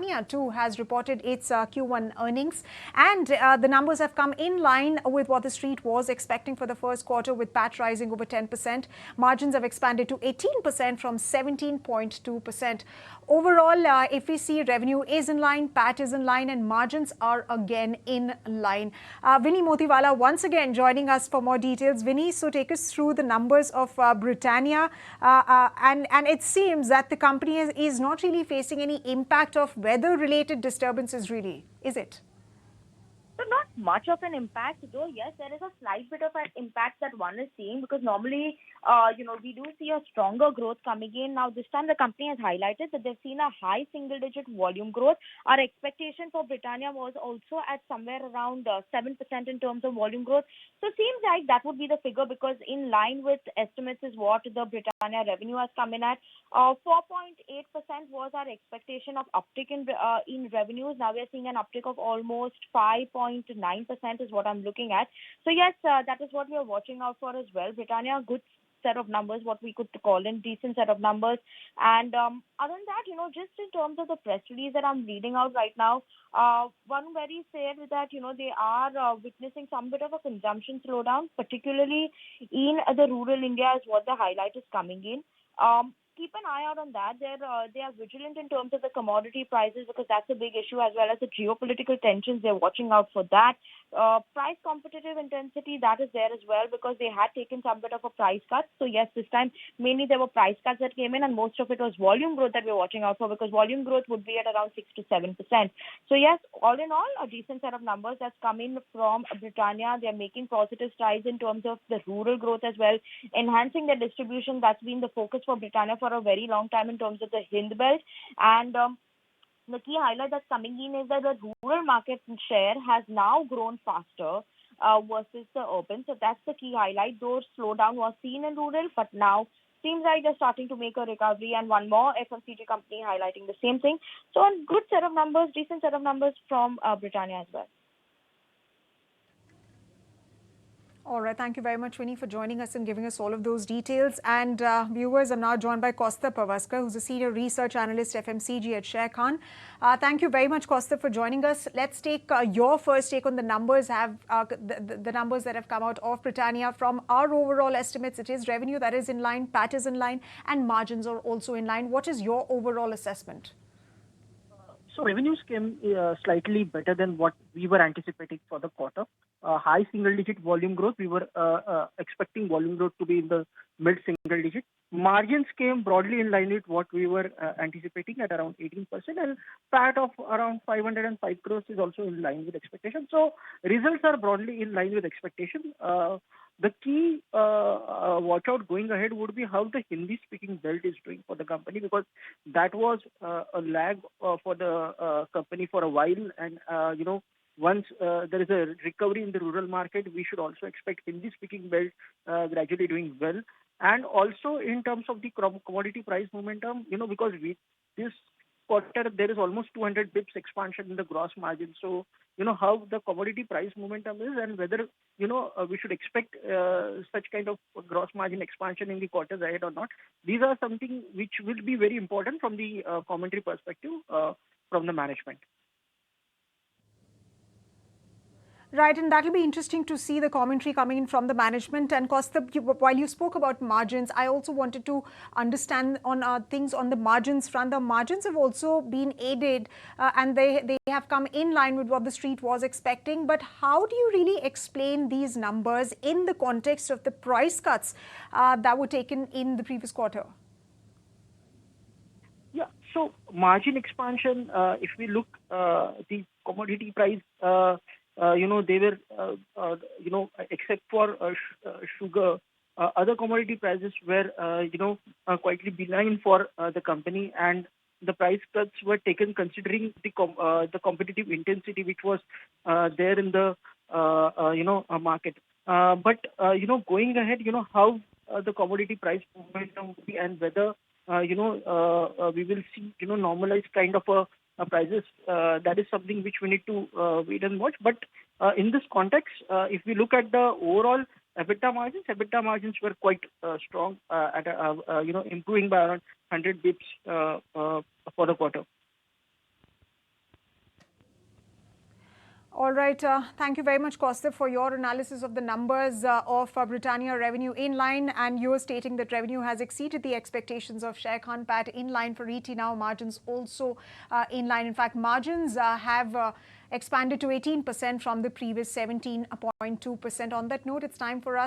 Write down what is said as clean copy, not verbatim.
Britannia too has reported its Q1 earnings, and the numbers have come in line with what the street was expecting for the first quarter, with PAT rising over 10%. Margins have expanded to 18% from 17.2%. Overall, if we see, revenue is in line, PAT is in line, and margins are again in line. Vinny Motiwala once again joining us for more details. Vinny, so take us through the numbers of Britannia, and it seems that the company is not really facing any impact of weather-related disturbances, really, is it? So not much of an impact, though. Yes, there is a slight bit of an impact that one is seeing, because normally, we do see a stronger growth coming in. Now, this time the company has highlighted that they've seen a high single-digit volume growth. Our expectation for Britannia was also at somewhere around 7% in terms of volume growth. So it seems like that would be the figure, because in line with estimates is what the Britannia revenue has come in at. 4.8% was our expectation of uptick in revenues. Now we're seeing an uptick of almost 5.9% is what I'm looking at. So yes, that is what we are watching out for as well. Britannia, good set of numbers, what we could call in decent set of numbers. And other than that, just in terms of the press release that I'm reading out right now, one very said that, they are witnessing some bit of a consumption slowdown, particularly in the rural India is what the highlight is coming in. Keep an eye out on that. They are vigilant in terms of the commodity prices, because that's a big issue, as well as the geopolitical tensions. They're watching out for that. Price competitive intensity, that is there as well, because they had taken some bit of a price cut. So yes, this time mainly there were price cuts that came in, and most of it was volume growth that we're watching out for, because volume growth would be at around 6 to 7%. So yes, all in all, a decent set of numbers that's coming from Britannia. They're making positive strides in terms of the rural growth as well, enhancing their distribution. That's been the focus for Britannia for a very long time in terms of the Hind belt. And the key highlight that's coming in is that the rural market share has now grown faster versus the urban. So that's the key highlight. Though slowdown was seen in rural, but now seems like they're starting to make a recovery. And one more FMCG company highlighting the same thing. So a good set of numbers, decent set of numbers from Britannia as well. All right. Thank you very much, Vinny, for joining us and giving us all of those details. And viewers, I'm now joined by Kaustubh Pavaskar, who's a senior research analyst FMCG at Sharekhan. Thank you very much, Kaustubh, for joining us. Let's take your first take on the numbers. The numbers that have come out of Britannia. From our overall estimates, it is revenue that is in line, PAT is in line, and margins are also in line. What is your overall assessment? So revenues came slightly better than what we were anticipating for the quarter. High single-digit volume growth. We were expecting volume growth to be in the mid-single-digit. Margins came broadly in line with what we were anticipating at around 18%, and PAT of around 505 crores is also in line with expectation. So results are broadly in line with expectation. The key watch out going ahead would be how the Hindi-speaking belt is doing for the company, because that was a lag for the company for a while. And, once there is a recovery in the rural market, we should also expect Hindi-speaking belt gradually doing well. And also in terms of the commodity price momentum, because this quarter there is almost 200 bips expansion in the gross margin. So, how the commodity price momentum is, and whether, we should expect such kind of gross margin expansion in the quarters ahead or not. These are something which will be very important from the commentary perspective from the management. Right, and that will be interesting to see the commentary coming in from the management. And Kaustubh, while you spoke about margins, I also wanted to understand on things on the margins front. The margins have also been aided and they have come in line with what the street was expecting. But how do you really explain these numbers in the context of the price cuts that were taken in the previous quarter? Yeah, so margin expansion, if we look the commodity price, they were, except for sugar, other commodity prices were, quietly benign for the company, and the price cuts were taken considering the competitive intensity which was there in the, market. But going ahead, how the commodity price momentum will be, and whether, we will see, normalized kind of a prices, that is something which we need to wait and watch. But in this context, if we look at the overall EBITDA margins were quite strong at improving by around 100 bips for the quarter. All right. Thank you very much, Kaustav, for your analysis of the numbers of Britannia revenue in line. And you are stating that revenue has exceeded the expectations of Share Khan PAT in line for ET now. Margins also in line. In fact, margins have expanded to 18% from the previous 17.2%. On that note, it's time for us